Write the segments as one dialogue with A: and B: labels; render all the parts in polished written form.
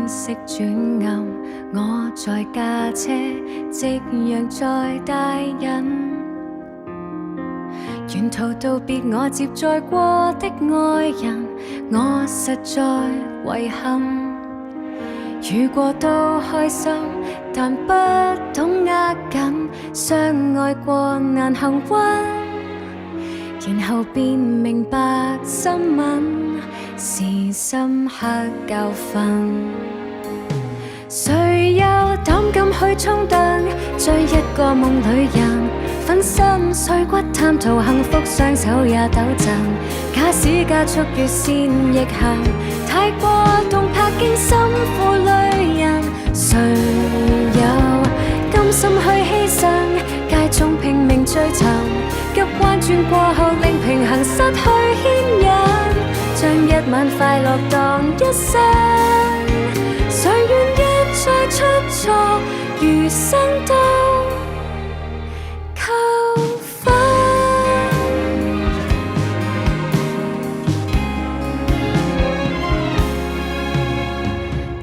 A: 天色轉暗，我在駕車，夕陽在帶引。沿途道別我接載過的愛人，我實在遺憾。遇過都開心，但不懂握緊，相愛過難幸運，然後便明白新聞是深刻教訓。誰有膽敢去衝燈，追一個夢裏人，粉身碎骨貪圖幸福，雙手也抖震。假使加速越線逆行，太過動魄驚心負累人。誰有甘心去犧牲，街中拼命追尋，急彎轉過後令平衡失去牽引，將一晚快樂當一生。誰願一再出錯，餘生都扣分。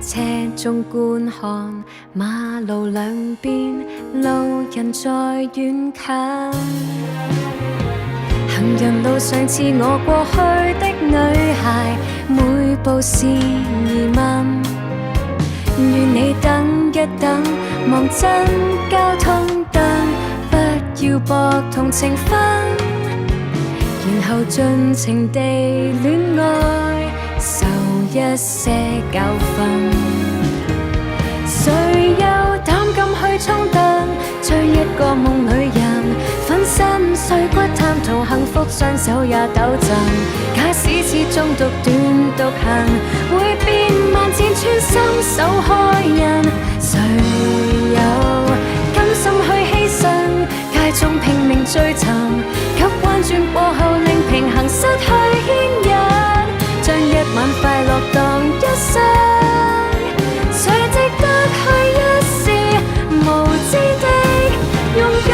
A: 車中觀看馬路兩邊，路人在遠近。行人路上似我過去的女孩，每步是疑問。願你等一等，望真交通燈，不要博同情分，然後盡情地戀愛，受一些教訓。誰有膽敢去衝燈，追一個夢裏人，粉身碎骨貪圖幸福，雙手也抖震。假使始終獨斷獨行，會變慢漸穿心手開印。誰有甘心去犧牲，街中拼命追尋，急彎轉過後令平衡失去牽引，將一晚快樂當一生。誰值得去一試無知的勇敢？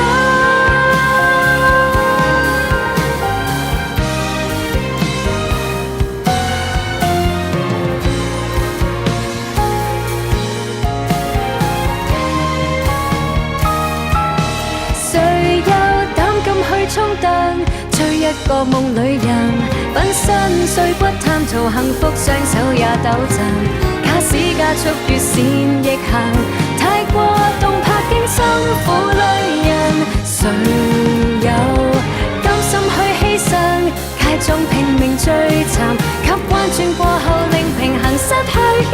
A: 誰有膽敢去衝燈，追一個夢裏人，粉身碎骨貪圖幸福，雙手也抖震。假使加速越線逆行，太過動魄驚心負累人。誰有甘心去犧牲，街中拼命追尋，急彎轉過後令平衡失去牽